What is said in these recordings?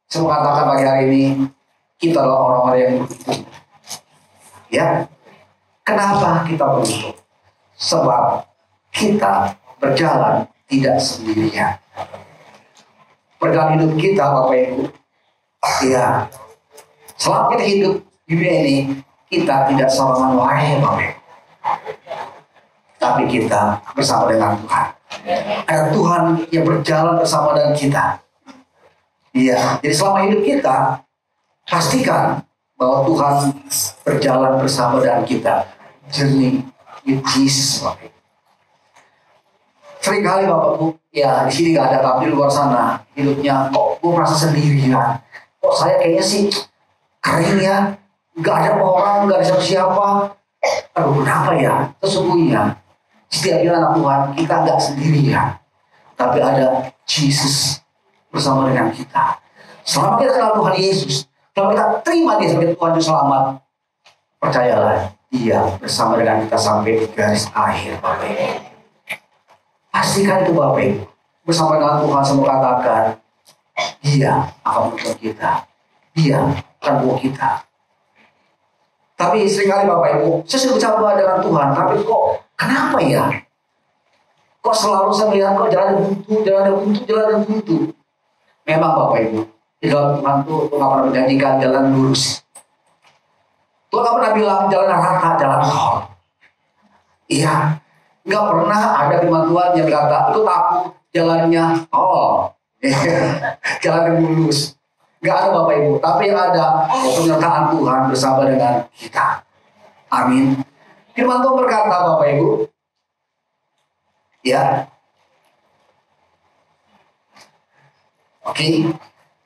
Saya mau katakan pagi hari ini, kita adalah orang-orang yang beruntung. Ya, kenapa kita beruntung? Sebab kita berjalan tidak sendirian. Perjalanan hidup kita, Bapak Ibu, ya, selama kita hidup di dunia ini, kita tidak seorang lain, Bapak Ibu. Tapi kita bersama dengan Tuhan. Ada Tuhan yang berjalan bersama dengan kita. Iya, jadi selama hidup kita, pastikan bahwa Tuhan berjalan bersama dengan kita. Journey with Jesus, Bapak Ibu. Seringkali Bapak Ibu, ya di sini nggak ada, tapi di luar sana hidupnya kok gue merasa sendirian. Kok saya kayaknya sih kering ya, nggak ada orang, nggak ada siapa-siapa. Aduh, kenapa ya? Sesungguhnya setiap anak Tuhan kita nggak sendirian, tapi ada Jesus bersama dengan kita. Selama kita kenal Tuhan Yesus, kalau kita terima Dia sebagai Tuhan dan Selamat, percayalah Dia bersama dengan kita sampai di garis akhir, Bapak Ibu. Pastikan itu, Bapak Ibu. Bersama dengan Tuhan, saya mau katakan, Dia akan menuntun kita. Dia akan bawa kita. Tapi seringkali Bapak Ibu, saya sudah bercoba dengan Tuhan, tapi kok kenapa ya? Kok selalu saya melihat kok jalan buntu. Memang Bapak Ibu, di dalam Tuhan Tuhan nggak pernah menjanjikan jalan lurus. Tuhan nggak pernah bilang jalan rata, jalan tol. Iya, nggak pernah ada firman Tuhan yang berkata itu takut jalannya tol, jalan yang mulus. Nggak ada Bapak Ibu, tapi yang ada penyertaan Tuhan bersama dengan kita. Amin. Firman Tuhan berkata, Bapak Ibu, ya, oke.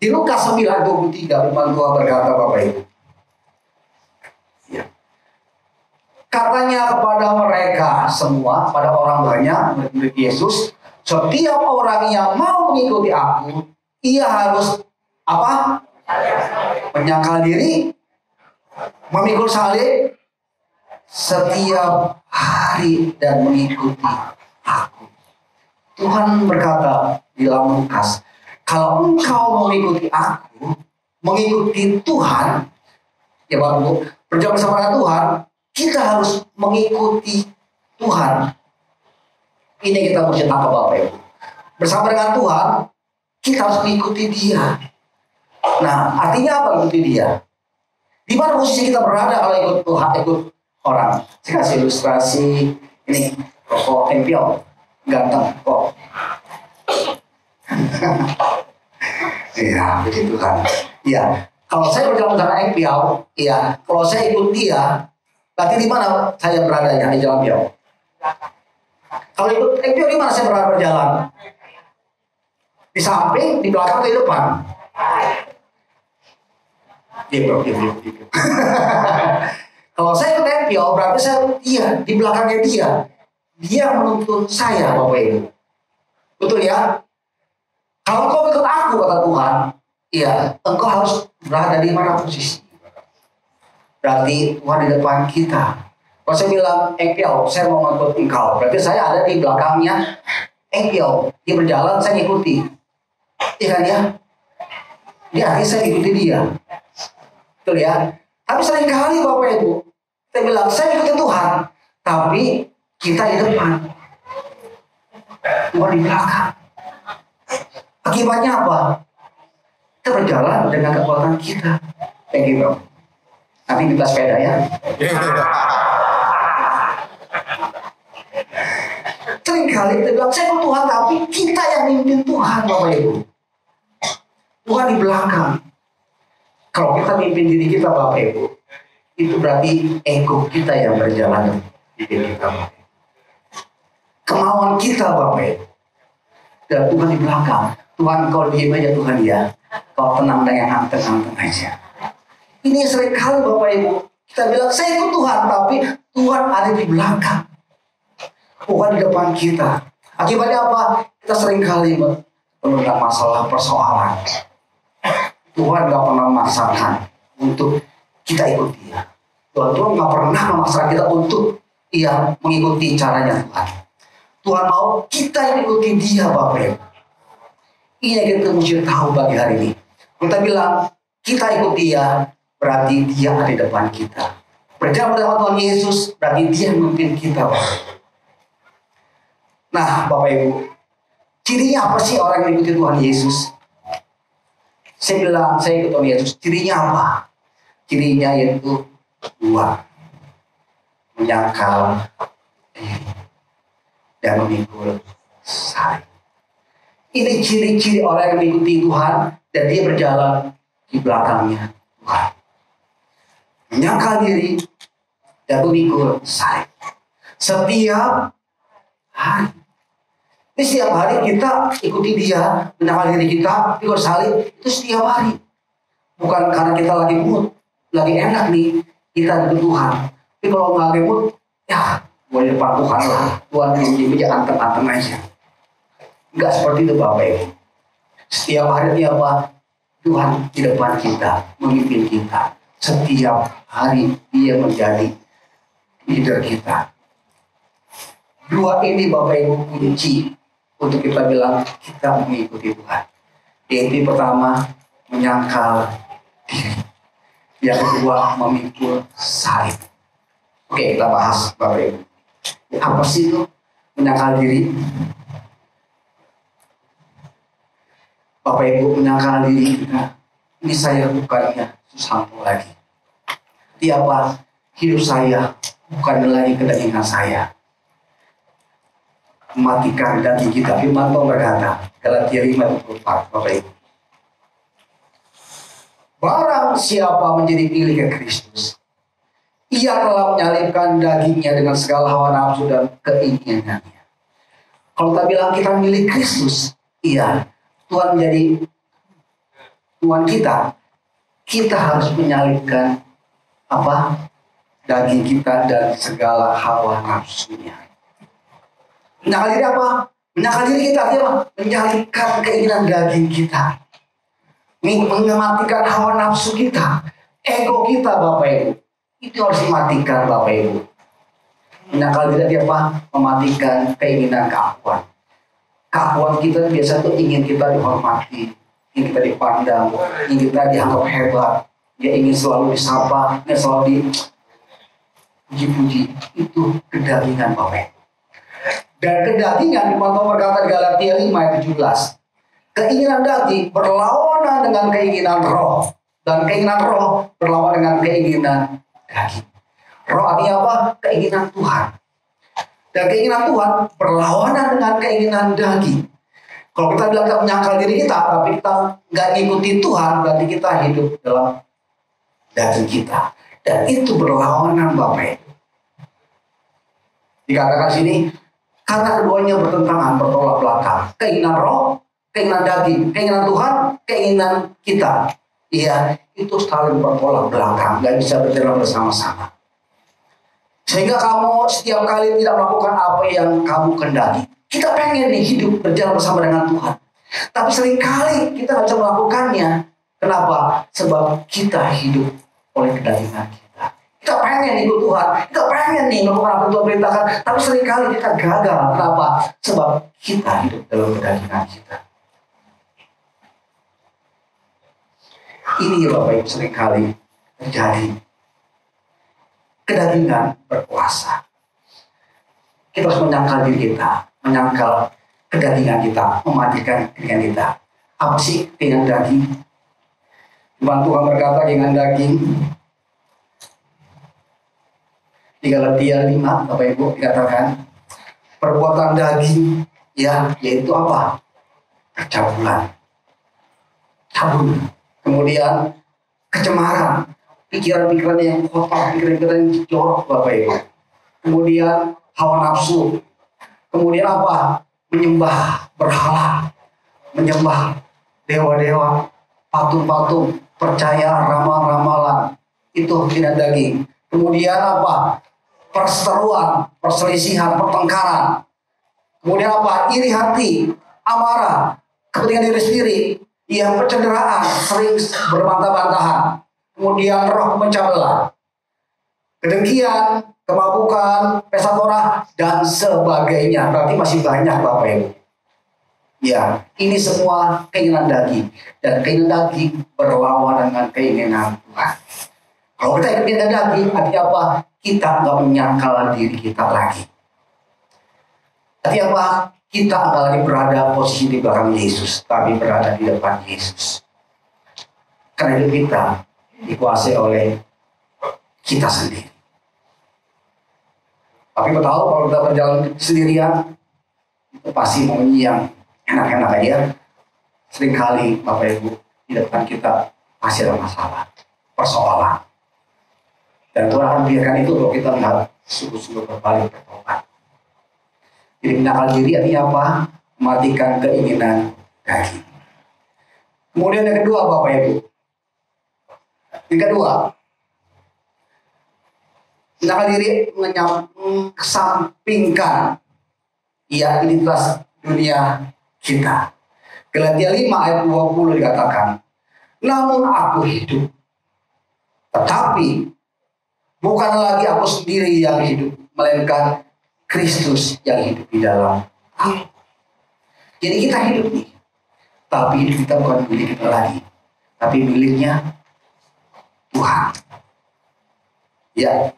Di Lukas 9:23 firman Tuhan berkata, Bapak Ibu, ya, katanya kepada mereka semua, pada orang banyak murid Yesus, setiap orang yang mau mengikuti aku, ia harus apa? Menyangkal diri, memikul salib setiap hari dan mengikuti aku. Tuhan berkata di dalam Lukas, kalau engkau mengikuti aku, mengikuti Tuhan, ya Bapak Ibu, berjalan bersama dengan Tuhan, kita harus mengikuti Tuhan. Ini kita mesti tangkap, Bapak Ibu. Bersama dengan Tuhan, kita harus mengikuti Dia. Nah, artinya apa ikuti Dia? Di mana posisi kita berada kalau ikut Tuhan, ikut orang? Saya kasih ilustrasi ini, rokok tempion, ganteng kok. Iya, puji Tuhan. Iya, kalau saya berjalan dengan tempion, iya, kalau saya ikut Dia, berarti di mana saya beradanya di jalan tempion? Kalau ikut tempion, di mana saya berjalan? Di samping, di belakang, di depan. Kalau saya ikut tempion, berarti saya di belakangnya Dia. Dia menuntun saya, Bapak Ibu. Betul ya? Kalau engkau ikut aku, kata Tuhan, iya, engkau harus berada di mana posisi. Berarti Tuhan di depan kita. Kalau saya bilang, tempion, saya mau ngikut engkau, berarti saya ada di belakangnya tempion. Dia berjalan, saya ngikuti. Iya kan ya? Dia artinya saya ikuti Dia. Betul ya? Tapi seringkali Bapak Ibu, saya bilang, saya ikuti Tuhan, tapi kita di depan, Tuhan di belakang. Akibatnya apa? Kita berjalan dengan kekuatan kita. Thank you, bro. Nanti kita sepeda ya. Seringkali kita bilang, saya ikut Tuhan, tapi kita yang mimpin Tuhan, Bapak Ibu. Tuhan di belakang. Kalau kita mimpin diri kita, Bapak Ibu, itu berarti ego kita yang berjalan di diri kita, Bapak Ibu. Kemauan kita, Bapak Ibu. Dan Tuhan di belakang. Tuhan, kau diam aja Tuhan ya. Kau tenang dengan tenang aja. Ini seringkali Bapak Ibu, kita bilang saya ikut Tuhan, tapi Tuhan ada di belakang. Tuhan di depan kita. Akibatnya apa? Kita seringkali mengenai masalah persoalan. Tuhan gak pernah memaksakan untuk kita ikut Dia. Tuhan gak pernah memaksakan kita untuk mengikuti caranya Tuhan. Tuhan mau kita yang ikuti Dia, Bapak Ibu. Ini yang kita mesti tahu bagi hari ini. Kita bilang kita ikut dia, berarti dia ada di depan kita. Berjalan bersama Tuhan Yesus, berarti dia memimpin kita. Nah, Bapak Ibu, cirinya apa sih orang yang ikuti Tuhan Yesus? Saya bilang, saya ikut Tuhan Yesus. Cirinya apa? Cirinya yaitu 2. Menyangkal diri dan memikul salib. Ini ciri-ciri orang yang mengikuti Tuhan dan dia berjalan di belakangnya Tuhan. Menyangkal diri dan memikul salib. Setiap hari. Ini setiap hari kita ikuti dia, menyangkal diri kita, pikul salib, itu setiap hari. Bukan karena kita lagi mood, lagi enak nih, kita ikut Tuhan. Tapi kalau nggak lagi mood, ya boleh depan Tuhan lah. Tuhan ini aja anteng-anteng aja. Nggak seperti itu Bapak Ibu. Setiap hari dia apa? Tuhan di depan kita, memimpin kita. Setiap hari dia menjadi leader kita. 2 ini Bapak Ibu kunci untuk kita bilang kita mengikuti Tuhan. Yaitu pertama, menyangkal diri. Yang kedua, memikul salib. Oke, kita bahas Bapak Ibu. Apa sih itu menyangkal diri? Bapak Ibu, menyangkal diri kita. Ini saya bukannya susah lagi. Dia apa? Hidup saya bukan lagi kedagingan saya. Matikan daging kita. Firman Tuhan berkata, Galatia 5:24, Bapak Ibu. Barang siapa menjadi milik Kristus, ia telah menyalibkan dagingnya dengan segala hawa nafsu dan keinginannya. Kalau kita bilang kita milik Kristus, iya, Tuhan menjadi Tuhan kita. Kita harus menyalibkan apa? Daging kita dan segala hawa nafsunya. Menyangkal diri apa? Menyangkal diri kita artinya apa? Menyalibkan keinginan daging kita. Mematikan hawa nafsu kita. Ego kita Bapak Ibu. Itu harus dimatikan Bapak Ibu. Menyangkal diri artinya apa? Mematikan keinginan keakuan. Keakuan kita biasa tuh ingin kita dihormati, ingin kita dipandang, ingin kita dianggap hebat. Dia ingin selalu disapa, ingin selalu dipuji-puji. Itu kedagingan Bapak. Dan kedagingan, Firman Tuhan berkata di Galatia 5:17. Keinginan daging berlawanan dengan keinginan roh. Dan keinginan roh berlawanan dengan keinginan daging. Roh artinya apa? Keinginan Tuhan. Dan keinginan Tuhan berlawanan dengan keinginan daging. Kalau kita bilang kita menyangkal diri kita, tapi kita nggak ngikutin Tuhan, berarti kita hidup dalam daging kita. Dan itu berlawanan Bapak Ibu. Dikatakan sini, karena keduanya bertentangan, bertolak belakang. Keinginan roh, keinginan daging, keinginan Tuhan, keinginan kita. Iya, itu saling bertolak belakang, nggak bisa berjalan bersama-sama. Sehingga kamu setiap kali tidak melakukan apa yang kamu kendaki. Kita pengen nih hidup berjalan bersama dengan Tuhan. Tapi seringkali kita nggak bisa melakukannya. Kenapa? Sebab kita hidup oleh kedagingan kita. Kita pengen ikut Tuhan. Kita pengen nih melakukan apa yang Tuhan perintahkan. Tapi seringkali kita gagal. Kenapa? Sebab kita hidup dalam kedagingan kita. Ini ya Bapak Ibu seringkali terjadi. Kedagingan berkuasa. Kita harus menyangkal diri kita, menyangkal kedagingan kita, mematikan kedagingan kita. Apa sih keinginan daging? Tuhan berkata keinginan daging di Galatia 5, Bapak Ibu dikatakan perbuatan daging, ya, yaitu apa? Percabulan, cabul, kemudian kecemaran, pikiran-pikiran yang kotor, pikiran-pikiran yang jorok Bapak Ibu. Kemudian hawa nafsu. Kemudian apa? Menyembah berhala, menyembah dewa-dewa, patung-patung, percaya ramal-ramalan. Itu keinginan daging. Kemudian apa? Perseteruan, perselisihan, pertengkaran. Kemudian apa? Iri hati, amarah, kepentingan diri sendiri, yang pencederaan, sering berbantah-bantahan. Kemudian roh memecah belah, kedengkian, kemabukan, pesta pora, dan sebagainya. Berarti masih banyak Bapak Ibu. Ya, ini semua keinginan daging. Dan keinginan daging berlawan dengan keinginan Tuhan. Kalau kita ikut keinginan daging, artinya apa? Kita nggak menyangkal diri kita lagi. Artinya apa? Kita nggak lagi berada posisi di belakang Yesus, tapi berada di depan Yesus. Karena hidup kita dikuasai oleh kita sendiri. Tapi kita tahu kalau kita berjalan sendirian, itu pasti maunya yang enak-enak aja. Seringkali Bapak Ibu di depan kita pasti ada masalah, persoalan. Dan Tuhan akan biarkan itu kalau kita nggak sungguh-sungguh berbalik bertobat. Jadi menyangkal diri artinya apa? Matikan keinginan daging. Kemudian yang kedua Bapak Ibu. Yang kedua, menyangkal diri mengesampingkan identitas dunia kita. Galatia 5 ayat 20 dikatakan, namun aku hidup, tetapi bukan lagi aku sendiri yang hidup, melainkan Kristus yang hidup di dalam aku. Jadi kita hidup nih, tapi hidup kita bukan milik kita lagi, tapi miliknya Tuhan. Ya.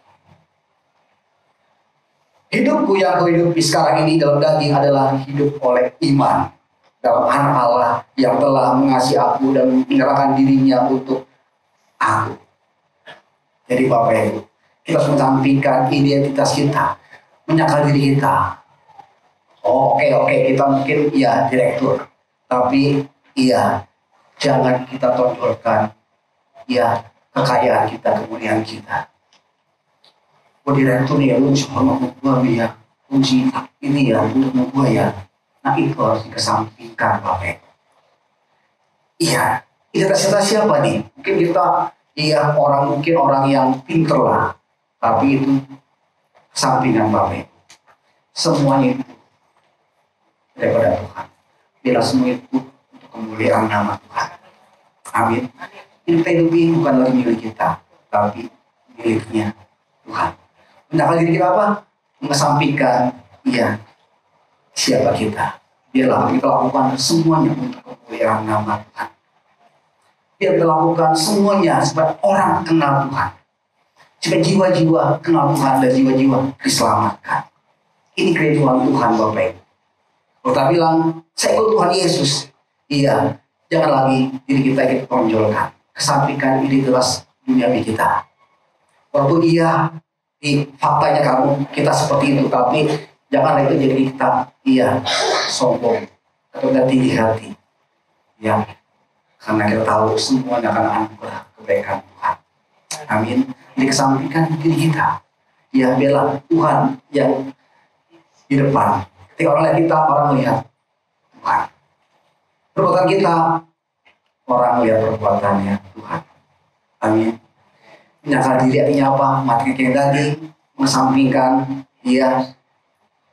Hidupku yang kuhidupi sekarang ini dalam daging adalah hidup oleh iman dalam Anak Allah yang telah mengasihi aku dan menyerahkan dirinya untuk aku. Jadi Bapak Ibu, kita harus menyampingkan identitas kita, menyangkal diri kita. Oke, kita mungkin direktur, tapi jangan kita tonjolkan kekayaan kita, kemuliaan kita. Direktur nih, lu sama gue ya, uji ini ya, untuk gue ya. Nah itu harus dikesampingkan Bapak. Identitas siapa nih? Mungkin kita mungkin orang yang pinter lah, tapi itu kesampingan Bapak. Semuanya itu daripada Tuhan. Bila semua itu untuk kemuliaan nama Tuhan. Amin. Ini hidup bukan lagi milik kita, tapi miliknya Tuhan. Menyangkal diri kita apa? Mengesampingkan siapa kita. Biarlah kita lakukan semuanya untuk kemuliaan nama Tuhan. Biar kita lakukan semuanya supaya orang kenal Tuhan. Supaya jiwa-jiwa kenal Tuhan dan jiwa-jiwa diselamatkan. Ini kerinduan Tuhan Bapak Ibu. Kalau kita bilang, saya ikut Tuhan Yesus. Jangan lagi diri kita tonjolkan. Kesampingkan identitas duniawi kita. Walaupun di faktanya kita seperti itu, tapi jangan itu jadi kita sombong atau kita tinggi hati. Karena kita tahu semuanya akan anugerah kebaikan Tuhan. Amin. Dikesampingkan diri kita. Bela Tuhan yang di depan. Ketika orang lihat kita, orang melihat Tuhan. Perbuatan kita, orang melihat perbuatannya Tuhan. Amin. Menyangkal diri artinya apa? Matikan keinginan daging, mengesampingkan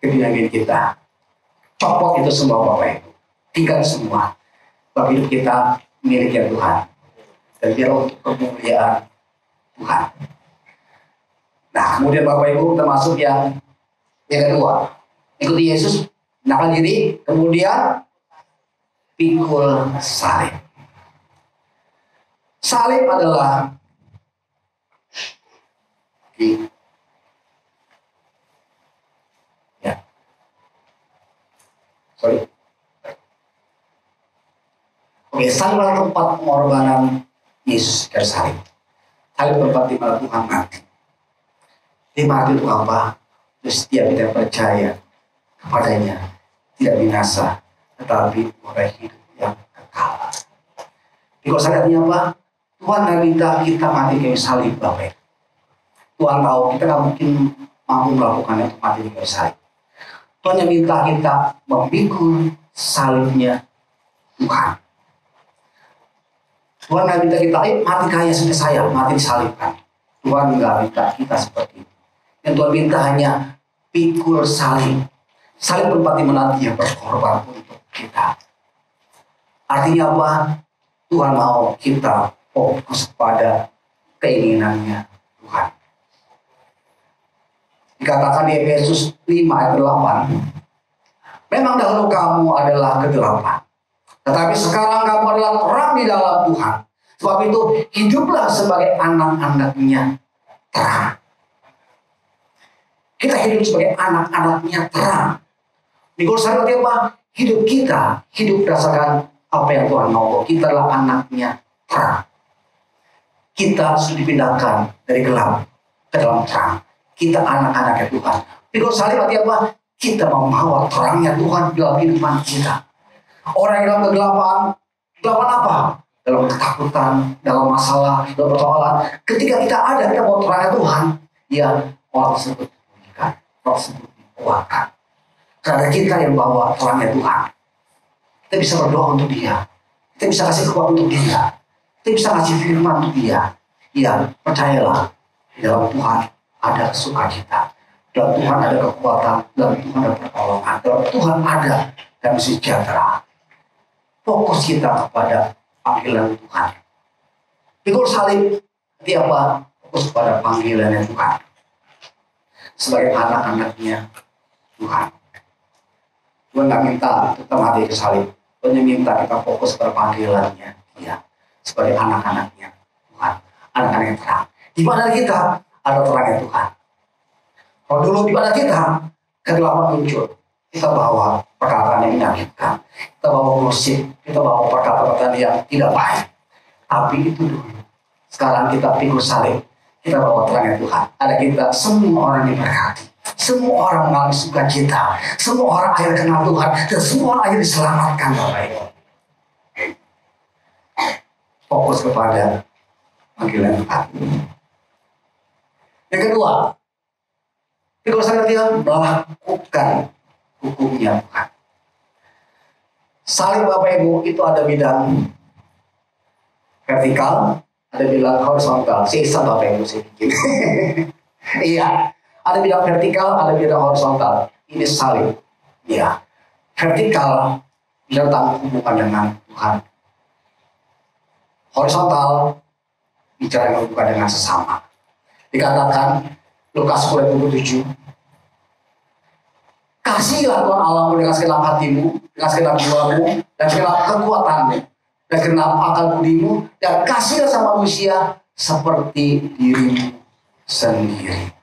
keinginan kita. Copot itu semua Bapak Ibu. Tinggal semua. Sebab hidup kita miliknya Tuhan. Dan biar untuk kemuliaan Tuhan. Nah, kemudian Bapak Ibu termasuk yang kedua. Ikuti Yesus, menyangkal diri, kemudian pikul salib. Salib adalah salib adalah tempat pengorbanan Yesus dari salib. Salib tempat di mana Tuhan mati. Dia mati untuk apa? Setiap kita percaya kepadanya tidak binasa, tetapi oleh hidup yang kekal. Pikul salib artinya apa? Tuhan nggak minta kita mati kayak salib Bapak. Tuhan tahu kita nggak mungkin mampu melakukannya untuk mati di kayu salib. Tuhan yang minta kita memikul salibnya Tuhan. Tuhan nggak minta kita mati kayak seperti saya, mati disalibkan. Tuhan nggak minta kita seperti itu. Yang Tuhan minta hanya pikul salib. Salib tempat di mana Dia berkorban untuk kita. Artinya apa? Tuhan mau kita fokus pada keinginannya Tuhan. Dikatakan di Efesus 5 ayat 8, Memang dahulu kamu adalah kegelapan, tetapi sekarang kamu adalah terang di dalam Tuhan. Sebab itu hiduplah sebagai anak-anaknya terang. Kita hidup sebagai anak-anaknya terang. Di Kolose apa? Hidup kita, hidup berdasarkan apa yang Tuhan mau. Kita adalah anaknya terang. Kita sudah dipindahkan dari gelap ke dalam terang. Kita anak-anaknya Tuhan. Di Kolose apa? Kita membawa terangnya Tuhan dalam kehidupan kita. Orang yang dalam kegelapan, kegelapan apa? Dalam ketakutan, dalam masalah, dalam persoalan. Ketika kita ada, kita bawa terangnya Tuhan. Ya, orang tersebut diberikan, orang tersebut dikuatkan. Karena kita yang bawa terangnya Tuhan. Kita bisa berdoa untuk dia. Kita bisa kasih kekuatan untuk dia. Kita bisa kasih firman untuk dia. Ya, percayalah. Di dalam Tuhan ada sukacita. Dalam Tuhan ada kekuatan. Dalam Tuhan ada pertolongan. Dalam Tuhan ada damai sejahtera. Fokus kita kepada panggilan Tuhan. Pikul salib itu apa? Fokus pada panggilannya Tuhan. Sebagai anak-anaknya Tuhan. Tuhan nggak minta kita mati ke salib. Tuhan minta kita fokus pada panggilannya Dia. Sebagai anak-anaknya Tuhan. Anak-anaknya terang. Di mana kita ada terangnya Tuhan. Kalau dulu di mana kita kegelapan muncul. Kita bawa perkataan yang menyakitkan. Kita bawa musik. Kita bawa perkataan yang tidak baik. Tapi itu dulu. Sekarang kita pikul salib. Kita bawa terangnya Tuhan. Ada kita semua orang diberkati. Semua orang mengalami sukacita. Semua orang akhirnya kenal Tuhan. Dan semua orang akhirnya diselamatkan. Bapak Ibu. Fokus kepada panggilan Tuhan. Yang kedua. Pikul salib dia melakukan hukumnya Tuhan. Salib Bapak Ibu itu ada bidang vertikal, ada bidang horizontal. Sisa Bapak Ibu saya bikin. Iya, ada bidang vertikal, ada bidang horizontal. Ini salib. Iya, vertikal tentang hubungan dengan Tuhan. Horizontal bicara hubungan dengan sesama. Dikatakan Lukas 10:27. Kasihlah Tuhan Allahmu dengan segenap hatimu, dengan segenap jiwamu, dan segenap kekuatanmu, dan segenap akal budimu, dan kasihlah sama manusia seperti dirimu sendiri.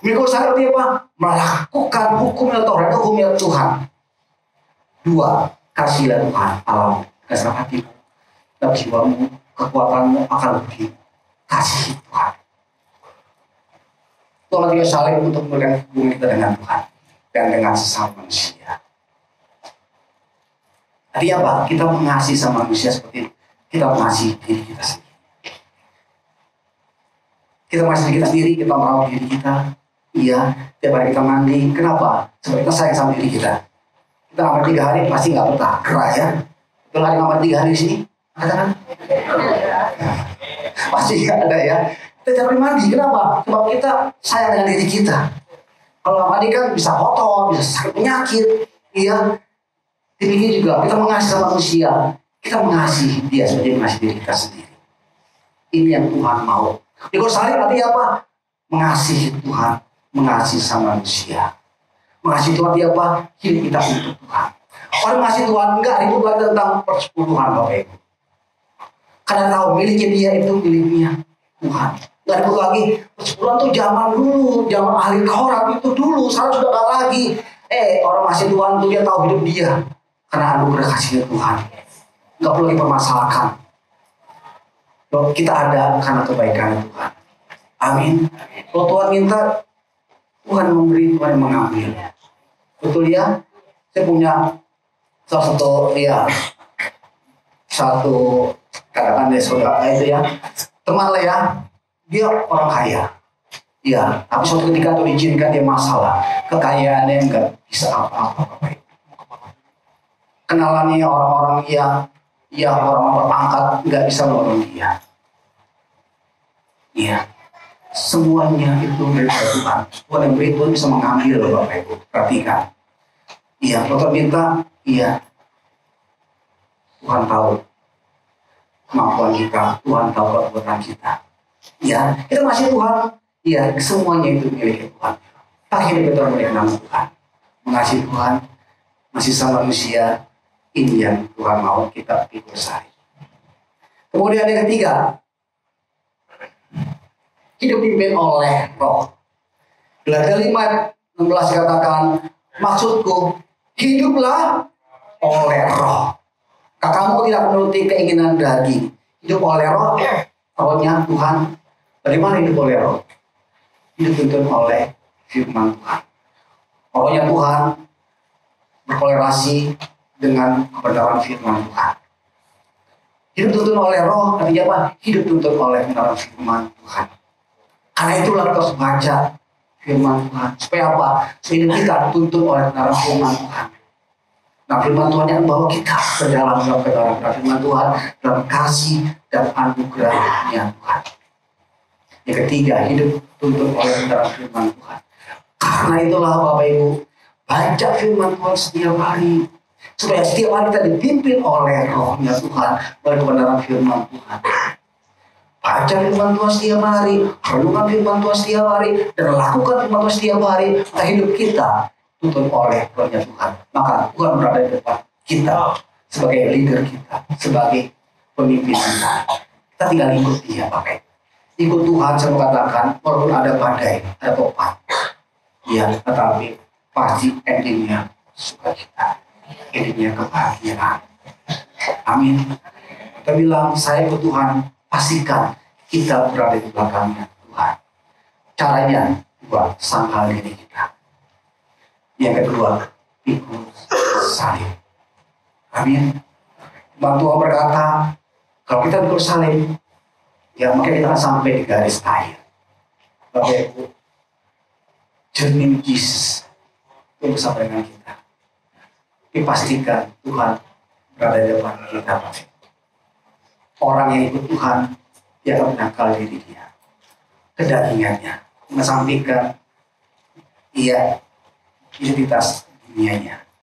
Mikul seperti apa? Melakukan hukumnya Taurat, hukumnya Tuhan. Dua, kasihlah Tuhan Allahmu dengan segenap hatimu, dan jiwamu, kekuatanmu, akal budimu. Kasih Tuhan. Tuhan juga salib untuk memberikan hubungan kita dengan Tuhan. Dan dengan sesama manusia. Tadi apa? Kita mengasihi sama manusia seperti kita mengasihi diri kita sendiri. Kita mengasihi diri kita sendiri, kita merawat diri kita. Iya, tiap hari kita mandi. Kenapa? Sebab kita sayang sama diri kita. Kita ngamar 3 hari pasti nggak betah, gerah ya. Kalau ada ngamar 3 hari di sini, katakan. Pasti ada ya. Kita tiap hari mandi. Kenapa? Sebab kita sayang dengan diri kita. Kalau mandi kan bisa kotor, bisa sakit penyakit, iya. Demikian juga kita mengasihi sama manusia, kita mengasihi dia seperti mengasihi diri kita sendiri. Ini yang Tuhan mau. Pikul salib artinya apa? Mengasihi Tuhan, mengasihi sama manusia. Mengasihi Tuhan dia apa? Hidup kita untuk Tuhan. Orang mengasihi Tuhan enggak ribut lagi tentang persekutuan Bapak Ibu. Karena tahu miliknya dia itu miliknya Tuhan. Gak ribut lagi, persekutuan tuh zaman dulu, zaman ahli Taurat itu dulu, sekarang sudah gak lagi. Orang masih Tuhan tuh dia tahu hidup dia. Karena anugerah kasihnya Tuhan. Gak perlu dipermasalahkan. Kita ada karena kebaikan Tuhan. Amin. Kalau Tuhan minta, Tuhan memberi, Tuhan yang mengambil. Betul ya? Saya punya salah satu katakan deh saudara itu ya, teman lah ya. Dia orang kaya, ya. Tapi suatu ketika tuh diizinkan dia masalah, kekayaannya nggak bisa apa-apa. Kenalannya orang-orang yang orang berpangkat nggak bisa menolong dia. Iya, semuanya itu dari Tuhan. Tuhan yang beri, Tuhan bisa mengambil loh Bapak Ibu. Perhatikan. Iya, kalau minta, iya. Tuhan tahu kemampuan kita, Tuhan tahu kekuatan kita. Ya, kita masih Tuhan. Ya, semuanya itu milik Tuhan. Pakai hidup kita milik nama Tuhan. Mengasihi Tuhan, masih sama manusia, ini yang Tuhan mau kita pikul sehari. Kemudian yang ketiga, hidup dipimpin oleh Roh. Galatia 5:16 katakan, maksudku, hiduplah oleh Roh. Kamu tidak menuruti keinginan daging. Hidup oleh Roh, Rohnya Tuhan. Bagaimana hidup oleh Roh? Hidup dituntun oleh firman Tuhan. Rohnya Tuhan berkolerasi dengan kebenaran firman Tuhan. Hidup dituntun oleh Roh, artinya apa? Hidup dituntun oleh kebenaran firman Tuhan. Karena itulah kita harus baca firman Tuhan. Supaya apa? Supaya kita tuntun oleh kebenaran firman Tuhan. Nah, firman Tuhan yang membawa kita ke dalam kebenaran firman Tuhan, dalam kasih dan anugerahnya Tuhan. Yang ketiga, hidup tuntun oleh kebenaran firman Tuhan. Karena itulah Bapak Ibu, baca firman Tuhan setiap hari. Supaya setiap hari kita dipimpin oleh Rohnya Tuhan, oleh kebenaran firman Tuhan. Baca firman Tuhan setiap hari, renungkan firman Tuhan setiap hari, dan lakukan firman Tuhan setiap hari. Maka hidup kita tuntun oleh Rohnya Tuhan. Maka Tuhan berada di depan kita sebagai leader kita, sebagai pemimpin kita. Kita tinggal ikut Dia, Bapak Ibu. Ikut Tuhan, saya mengatakan, walaupun ada badai, ada topan, ya, tetapi pasti endingnya sukacita, endingnya kebahagiaan. Amin. Kita bilang, saya ikut Tuhan, pastikan kita berada di belakangnya Tuhan. Caranya, buat sangkal diri kita. Yang kedua, pikul salib. Amin. Tuhan berkata, kalau kita pikul salib, ya maka kita akan sampai di garis akhir. Bapak Ibu, journey Jesus itu bersama dengan kita. Dipastikan Tuhan berada di depan kita. Orang yang ikut Tuhan, dia akan menangkal diri dia, kedagingannya, mengesampingkan identitas dunianya.